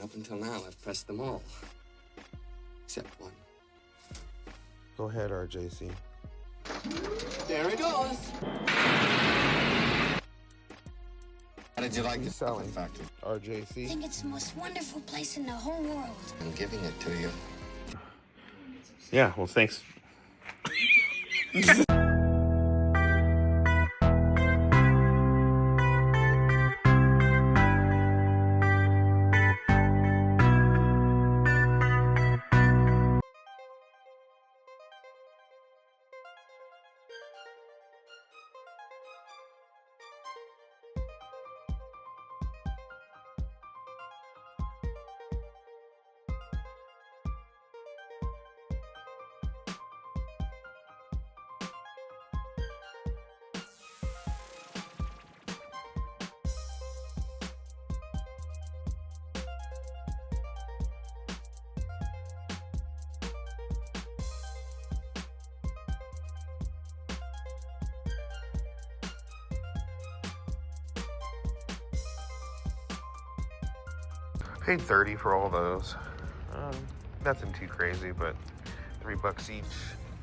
Up until now, I've pressed them all. Except one. Go ahead, RJC. There it goes! How did you like Who's it? selling? Factory. RJC. I think it's the most wonderful place in the whole world. I'm giving it to you. Yeah, well, thanks. Paid $30 for all those. Nothing too crazy, but $3 each.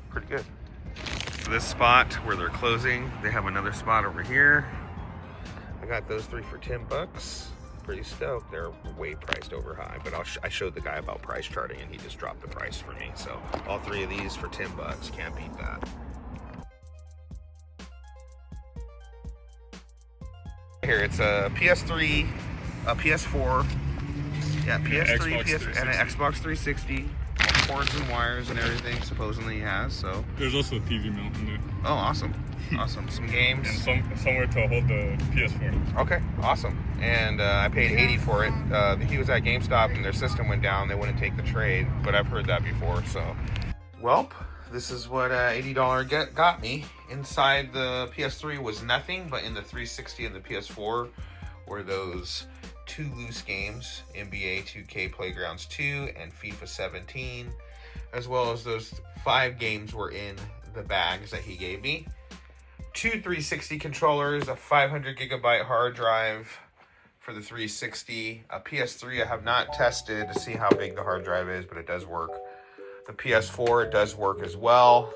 Pretty good. So this spot where they're closing, they have another spot over here. I got those 3 for $10. Pretty stoked. They're way priced over high, but I showed the guy about price charting and he just dropped the price for me. So all 3 of these for $10. Can't beat that. Here, it's a PS3, a PS4, yeah, PS3, PS3 and an Xbox 360. Cords and wires and everything supposedly he has, so. There's also a TV mount in there. Oh, awesome. Awesome. Some games. And somewhere to hold the PS4. Okay, awesome. And I paid $80 for it. He was at Gamestop and their system went down. They wouldn't take the trade, but I've heard that before, so. Welp, this is what $80 got me. Inside the PS3 was nothing, but in the 360 and the PS4 were those 2 loose games, NBA 2K Playgrounds 2 and FIFA 17, as well as those 5 games were in the bags that he gave me. 2 360 controllers, a 500 gigabyte hard drive for the 360, a PS3 I have not tested to see how big the hard drive is, but it does work. The PS4, it does work as well.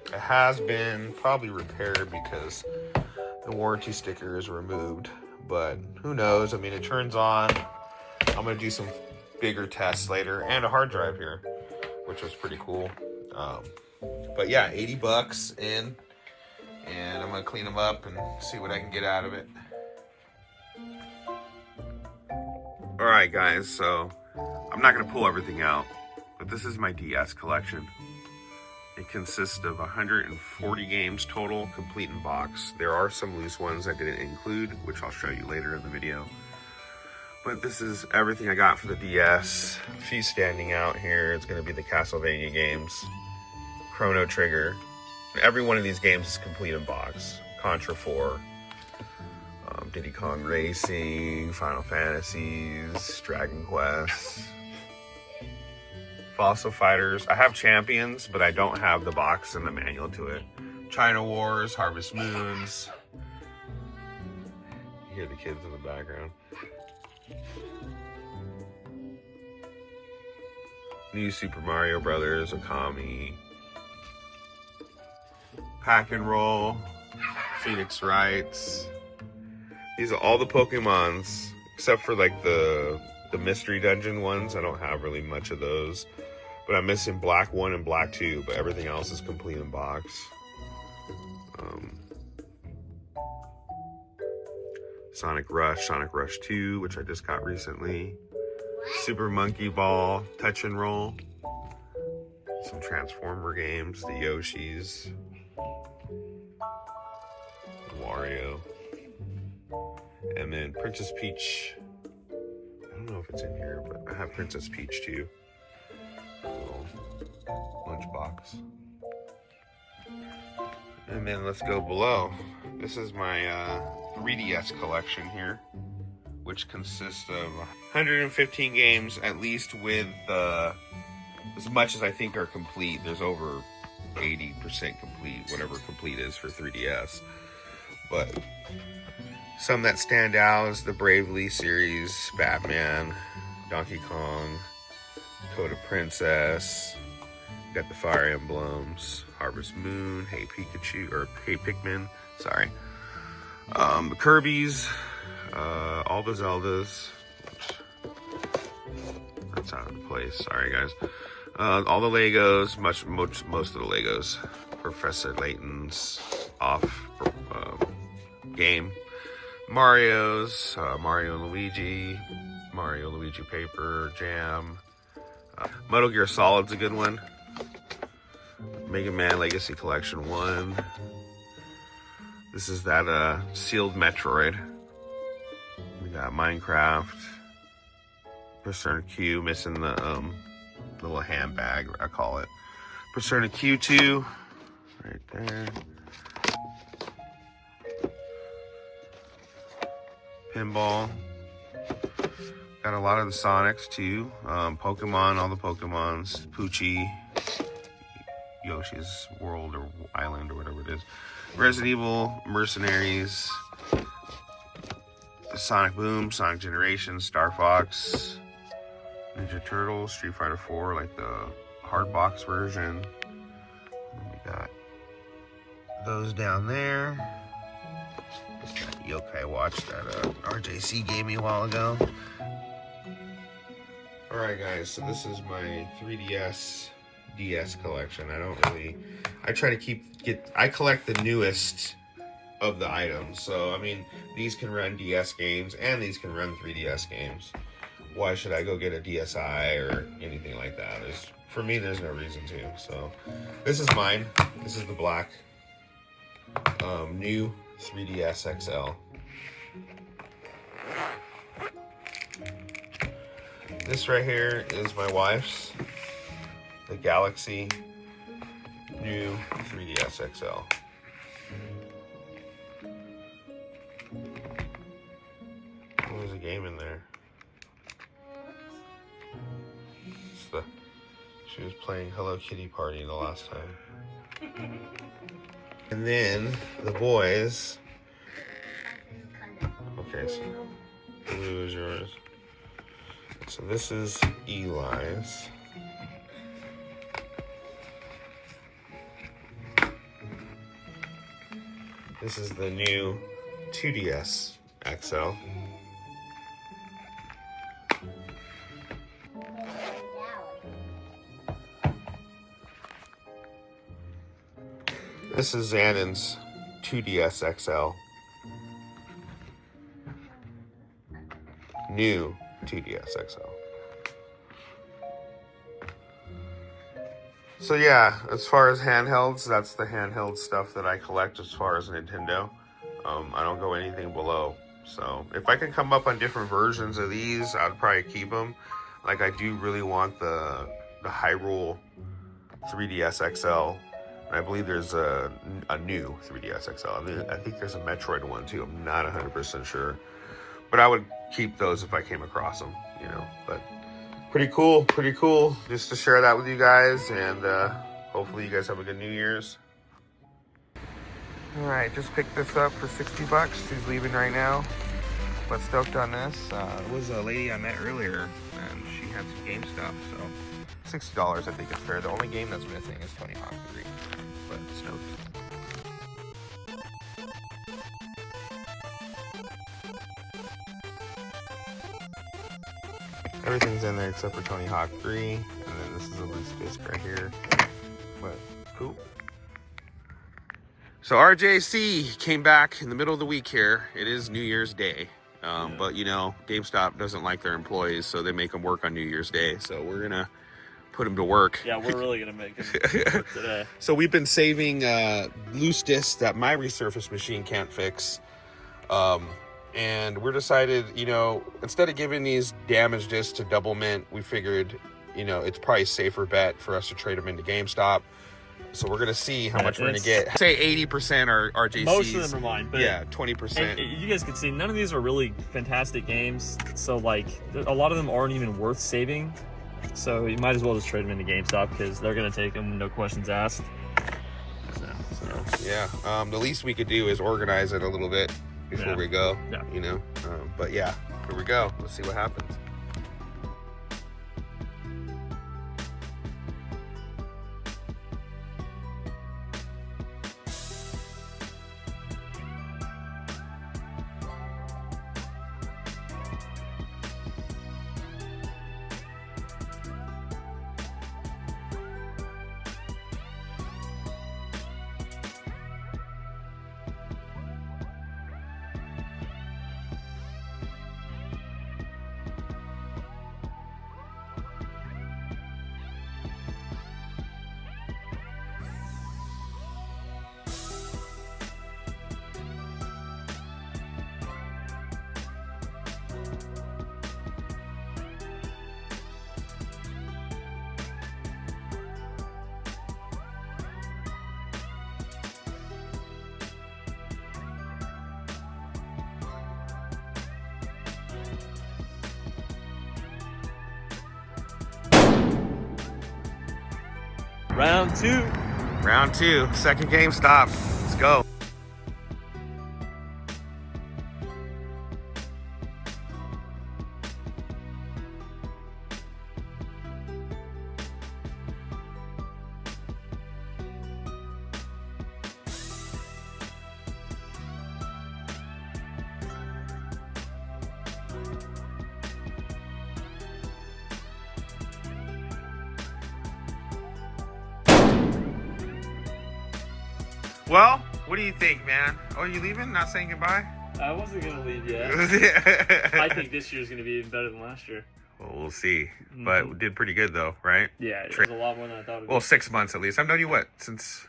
It has been probably repaired because the warranty sticker is removed. But who knows? I mean, it turns on. I'm going to do some bigger tests later. And a hard drive here, which was pretty cool. But yeah, $80 in. And I'm going to clean them up and see what I can get out of it. Alright guys, so I'm not going to pull everything out. But this is my DS collection. It consists of 140 games total, complete in box. There are some loose ones I didn't include, which I'll show you later in the video. But this is everything I got for the DS. A few standing out here. It's going to be the Castlevania games, Chrono Trigger. Every one of these games is complete in box. Contra 4, Diddy Kong Racing, Final Fantasies, Dragon Quest, Fossil Fighters. I have Champions, but I don't have the box and the manual to it. China Wars, Harvest Moons. You hear the kids in the background. New Super Mario Brothers, Okami. Pack and Roll, Phoenix Wrights. These are all the Pokemons, except for like the Mystery Dungeon ones. I don't have really much of those. But I'm missing Black 1 and Black 2, but everything else is complete in box. Sonic Rush 2, which I just got recently. Super Monkey Ball, Touch and Roll. Some Transformer games, the Yoshis. Wario. And then Princess Peach. I don't know if it's in here, but I have Princess Peach too. A little lunchbox. And then let's go below. This is my 3DS collection here, which consists of 115 games, at least with as much as I think are complete. There's over 80% complete, whatever complete is for 3DS. But some that stand out is the Bravely series, Batman, Donkey Kong, Dakota Princess. Got the Fire Emblems, Harvest Moon, Hey Pikachu, or Hey Pikmin, sorry. The Kirby's, all the Zeldas. That's out of place, sorry guys. All the Legos, most of the Legos. Professor Layton's off game. Mario's, Mario and Luigi, Mario Luigi Paper, Jam. Metal Gear Solid's a good one. Mega Man Legacy Collection 1. This is that sealed Metroid. We got Minecraft. Persona Q, missing the little handbag, I call it. Persona Q2, right there. Pinball. Got a lot of the Sonics too. Pokemon, all the Pokemons. Poochie. Yoshi's World or Island or whatever it is. Resident Evil, Mercenaries. Sonic Boom, Sonic Generations, Star Fox. Ninja Turtles, Street Fighter 4, like the hard box version. And we got those down there. Got Yokai Watch that RJC gave me a while ago. Alright guys, so this is my 3DS DS collection. I try to I collect the newest of the items. So I mean, these can run DS games and these can run 3DS games. Why should I go get a DSi or anything like that? For me, there's no reason to. So this is mine. This is the black new 3DS XL. This right here is my wife's, the Galaxy new 3DS XL. There's a game in there. She was playing Hello Kitty Party the last time. And then the boys. Okay, so blue is yours. So this is Eli's. This is the new 2DS XL. This is Xanon's 2DS XL. New 2DS XL. So yeah, as far as handhelds, that's the handheld stuff that I collect as far as Nintendo. I don't go anything below. So if I can come up on different versions of these, I'd probably keep them. Like I do really want the Hyrule 3DS XL. I believe there's a new 3DS XL. I mean, I think there's a Metroid one too. I'm not 100% sure. But I would keep those if I came across them, you know. But pretty cool. Just to share that with you guys. And hopefully you guys have a good New Year's. All right, just picked this up for 60 bucks. She's leaving right now. But stoked on this. It was a lady I met earlier, and she had some Gamestop, so $60 I think is fair. The only game that's missing is Tony Hawk 3. But stoked. Everything's in there except for Tony Hawk 3, and then this is a loose disc right here. But cool. So RJC came back in the middle of the week here. It is New Year's Day. But you know, GameStop doesn't like their employees, so they make them work on New Year's Day. So we're gonna put them to work. Yeah, we're really gonna make them work today. So we've been saving loose discs that my resurface machine can't fix. And we're decided, you know, instead of giving these damaged discs to Double Mint, we figured, you know, it's probably a safer bet for us to trade them into GameStop. So we're gonna see how much we're gonna get. Say 80% are RJCs. Most of them are mine, but yeah, 20%. You guys can see none of these are really fantastic games. So like, a lot of them aren't even worth saving. So you might as well just trade them into GameStop because they're gonna take them, no questions asked. So yeah, the least we could do is organize it a little bit before we go. Yeah. You know, but yeah, here we go. Let's see what happens. Round two. Round two, second Gamestop. Let's go. Well, what do you think, man? Oh, are you leaving? Not saying goodbye? I wasn't going to leave yet. I think this year's going to be even better than last year. Well, we'll see. But we did pretty good, though, right? Yeah, it was a lot more than I thought it would be. Well, 6 months at least. I've known you, what, since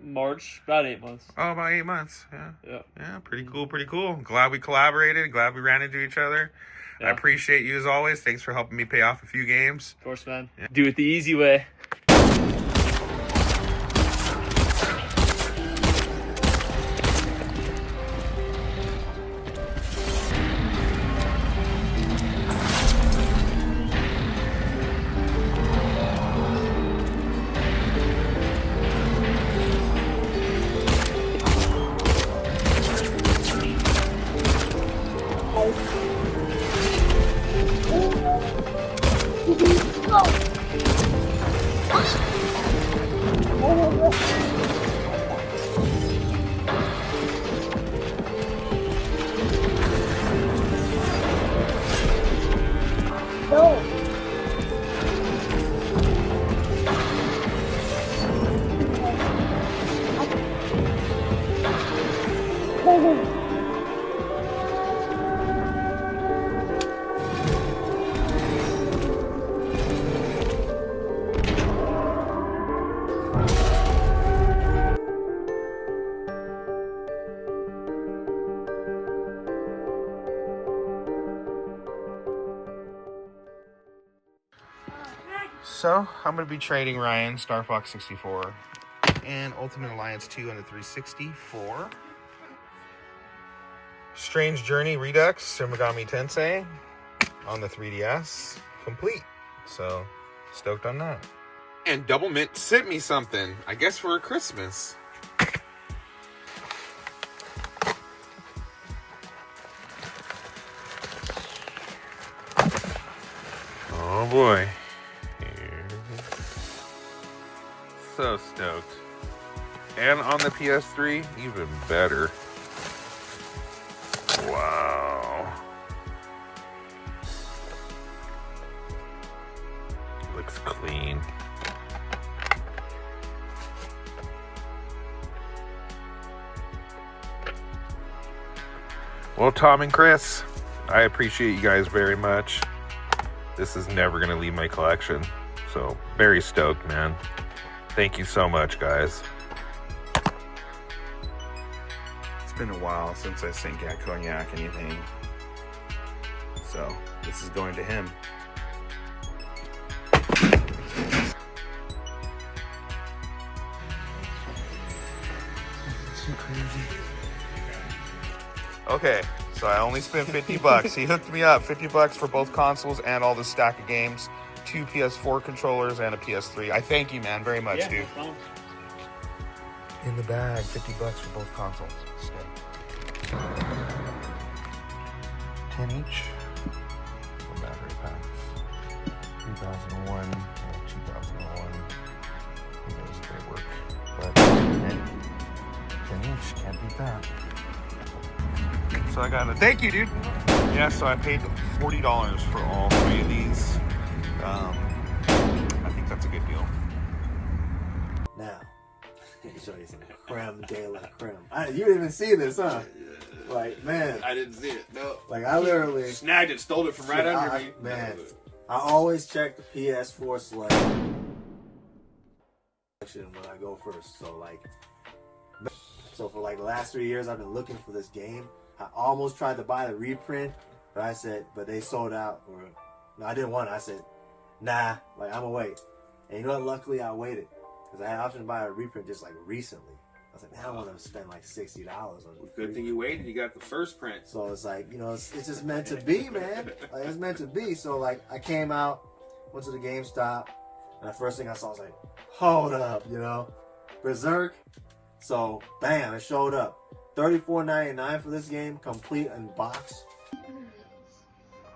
March, about 8 months. Oh, about 8 months. Yeah. Yeah. Yeah, pretty cool, pretty cool. Glad we collaborated. Glad we ran into each other. Yeah. I appreciate you as always. Thanks for helping me pay off a few games. Of course, man. Yeah. Do it the easy way. So, I'm going to be trading Ryan Star Fox 64 and Ultimate Alliance 2 on the 360 for Strange Journey Redux Shimigami Tensei on the 3DS complete. So, stoked on that. And Double Mint sent me something, I guess for Christmas. Oh boy. So stoked. And on the PS3, even better. Wow. Looks clean. Well, Tom and Chris, I appreciate you guys very much. This is never going to leave my collection. So, very stoked, man. Thank you so much, guys. It's been a while since I sent Gat Cognac anything. So, this is going to him. Too crazy. Okay, so I only spent 50 bucks. He hooked me up, 50 bucks for both consoles and all the stack of games. 2 PS4 controllers and a PS3. I thank you, man, very much, dude. No in the bag, 50 bucks for both consoles. Stay. 10 each for battery packs. 2001 and 2001. Who knows if they work? But 10 each, can't beat that. So I got a thank you, dude. Yeah, so I paid $40 for all 3 of these. I think that's a good deal. Now, let me show you some creme de la creme. You didn't even see this, huh? Yeah. Like, man. I didn't see it, no. Like, I literally... snagged it, stole it from right under me. Man, I always check the PS4 selection when I go first. So for like the last 3 years, I've been looking for this game. I almost tried to buy the reprint, but they sold out. No, I didn't want it. I said, nah, like I'm gonna wait. And you know what? Luckily, I waited because I had option to buy a reprint just like recently. I was like, man, I don't want to spend like $60 on it. Good thing you waited. You got the first print. So it's like, you know, it's just meant to be, man. Like, it's meant to be. So like, I came out, went to the GameStop, And the first thing I saw was like, hold up, you know, Berserk. So bam, it showed up. $34.99 for this game, complete in box.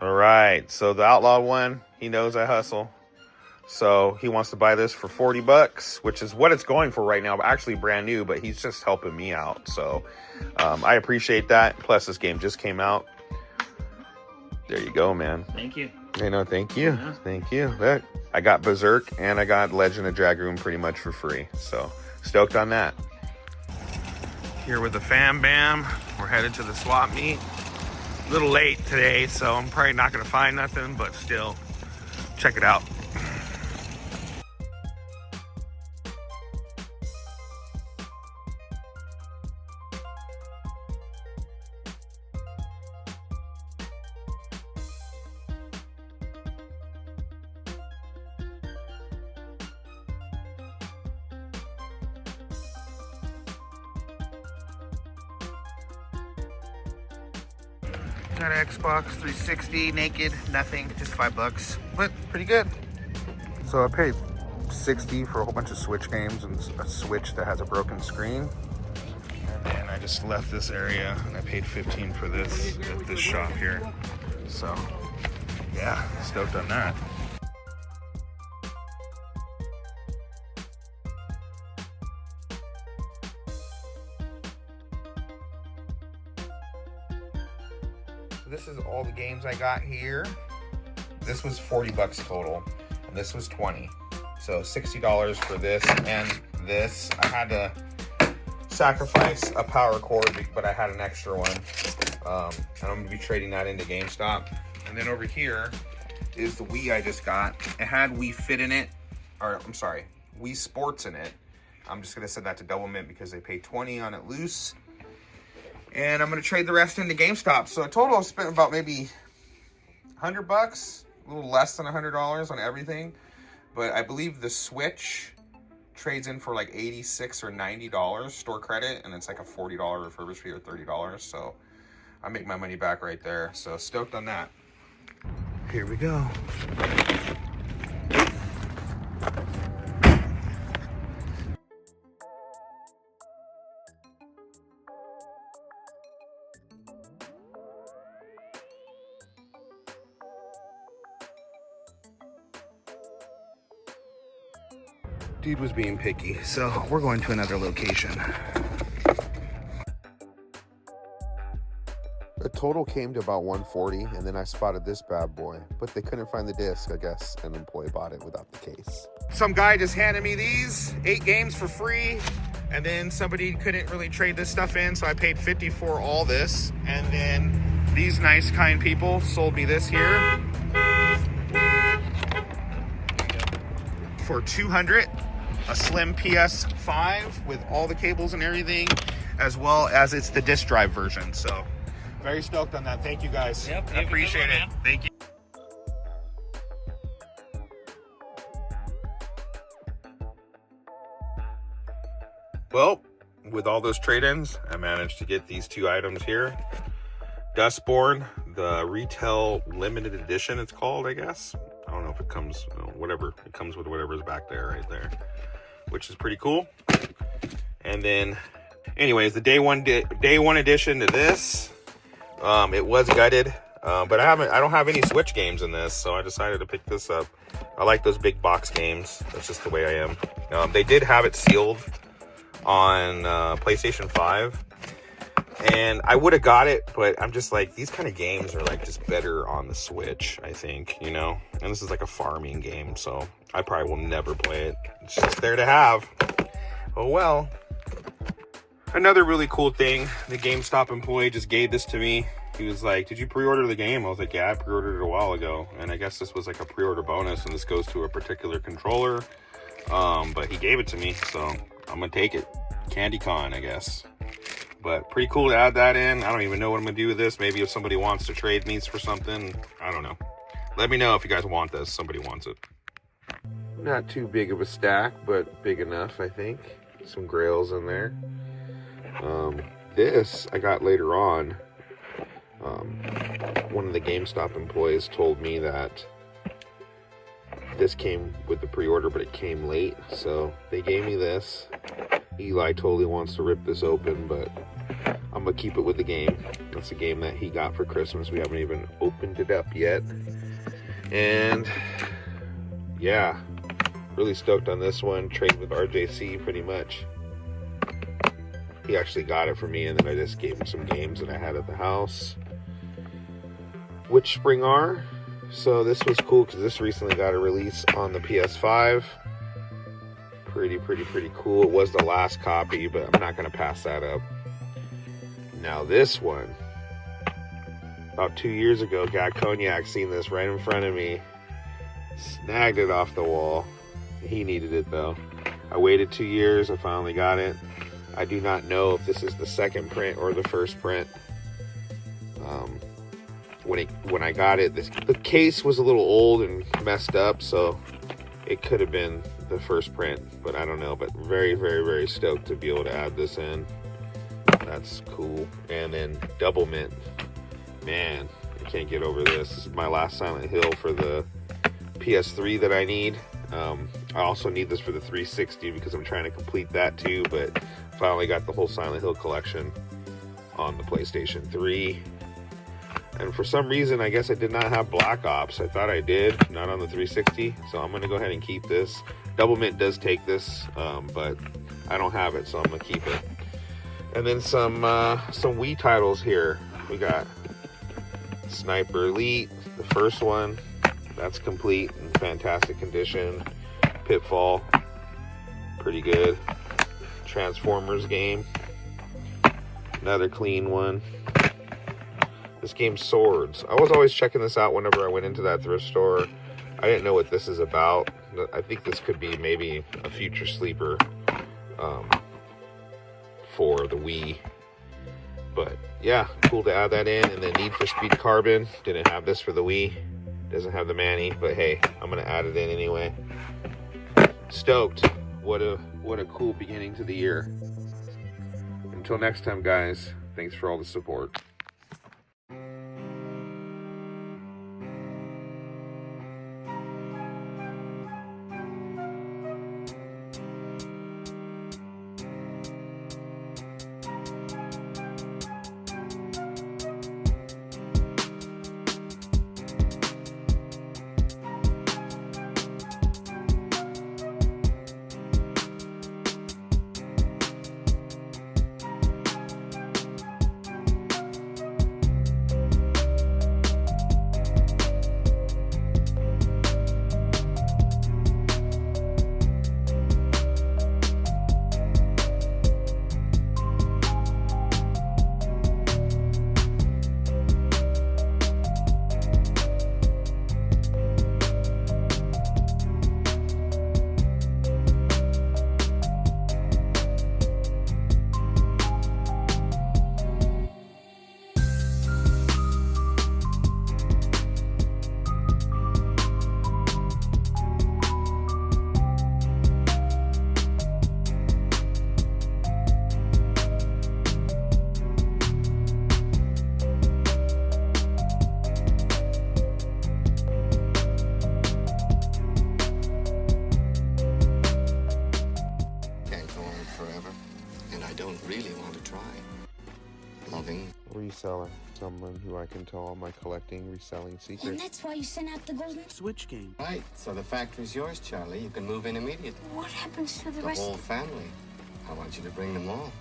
All right, so the Outlaw one, he knows I hustle. So he wants to buy this for 40 bucks, which is what it's going for right now. Actually brand new, but he's just helping me out. So I appreciate that. Plus this game just came out. There you go, man. Thank you. You know, thank you. Yeah. Thank you. Look, I got Berserk and I got Legend of Dragoon pretty much for free. So stoked on that. Here with the fam bam, we're headed to the swap meet. A little late today, so I'm probably not gonna find nothing, but still, check it out. Got an Xbox 360 naked, nothing, just $5, but pretty good. So I paid $60 for a whole bunch of Switch games and a Switch that has a broken screen. And then I just left this area and I paid $15 for this at this shop here. So yeah, stoked on that. This is all the games I got here. This was 40 bucks total, and this was 20. So $60 for this and this. I had to sacrifice a power cord, but I had an extra one. And I'm gonna be trading that into Gamestop. And then over here is the Wii I just got. It had Wii Fit in it, or I'm sorry, Wii Sports in it. I'm just gonna set that to double mint because they paid 20 on it loose. And I'm gonna trade the rest into Gamestop. So in total, I spent about maybe 100 bucks, a little less than $100 on everything. But I believe the Switch trades in for like $86 or $90 store credit, and it's like a $40 refurbish fee or $30. So I make my money back right there. So stoked on that. Here we go. Dude was being picky, so we're going to another location. The total came to about $140, and then I spotted this bad boy, but they couldn't find the disc. I guess an employee bought it without the case. Some guy just handed me these 8 games for free, and then somebody couldn't really trade this stuff in, so I paid $50 for all this. And then these nice, kind people sold me this here for $200. A slim PS5 with all the cables and everything, as well as it's the disc drive version. So very stoked on that. Thank you guys. Yep, I appreciate it. Thank you. Well, with all those trade-ins, I managed to get these 2 items here. Dustborn, the retail limited edition it's called, I guess. I don't know if it comes, whatever. It comes with whatever's back there, right there, which is pretty cool. And then, anyways, the day one edition to this. It was gutted, but I don't have any Switch games in this, so I decided to pick this up. I like those big box games. That's just the way I am. They did have it sealed on PlayStation 5. And I would have got it, but I'm just like, these kind of games are like just better on the Switch, I think, you know? And this is like a farming game, so I probably will never play it. It's just there to have. Oh well. Another really cool thing, the GameStop employee just gave this to me. He was like, did you pre-order the game? I was like, yeah, I pre-ordered it a while ago. And I guess this was like a pre-order bonus, and this goes to a particular controller. But he gave it to me, so I'm gonna take it. Candy Con, I guess. But pretty cool to add that in. I don't even know what I'm gonna do with this. Maybe if somebody wants to trade these for something, I don't know. Let me know if you guys want this. Somebody wants it. Not too big of a stack, but big enough, I think. Some grails in there. This I got later on. One of the GameStop employees told me that this came with the pre-order, but it came late, so they gave me this. Eli totally wants to rip this open, but I'm gonna keep it with the game. That's a game that he got for Christmas. We haven't even opened it up yet. And yeah, really stoked on this one. Trade with RJC pretty much. He actually got it for me, and then I just gave him some games that I had at the house, which spring are. So this was cool because this recently got a release on the PS5. Pretty cool. It was the last copy, but I'm not gonna pass that up. Now this one, about 2 years ago, got Cognac seen this right in front of me, snagged it off the wall. He needed it though. I waited 2 years, I finally got it. I do not know if this is the second print or the first print. When I got it, the case was a little old and messed up, so it could have been the first print, but I don't know. But very stoked to be able to add this in. That's cool. And then Double Mint, man, I can't get over this. This is my last Silent Hill for the PS3 that I need. I also need this for the 360 because I'm trying to complete that too, but finally got the whole Silent Hill collection on the PlayStation 3. And for some reason, I guess I did not have Black Ops. I thought I did, not on the 360. So I'm going to go ahead and keep this. Double Mint does take this, but I don't have it, so I'm going to keep it. And then some Wii titles here. We got Sniper Elite, the first one. That's complete in fantastic condition. Pitfall, pretty good. Transformers game, another clean one. This game's Swords. I was always checking this out whenever I went into that thrift store. I didn't know what this is about. I think this could be maybe a future sleeper for the Wii. But yeah, cool to add that in. And then Need for Speed Carbon. Didn't have this for the Wii. Doesn't have the Manny, but hey, I'm gonna add it in anyway. Stoked. What a cool beginning to the year. Until next time, guys, thanks for all the support. Reseller, someone who I can tell all my collecting, reselling secrets. And that's why you sent out the golden Switch game. Right, so the factory's yours, Charlie. You can move in immediately. What happens to the The rest? whole family. I want you to bring them all.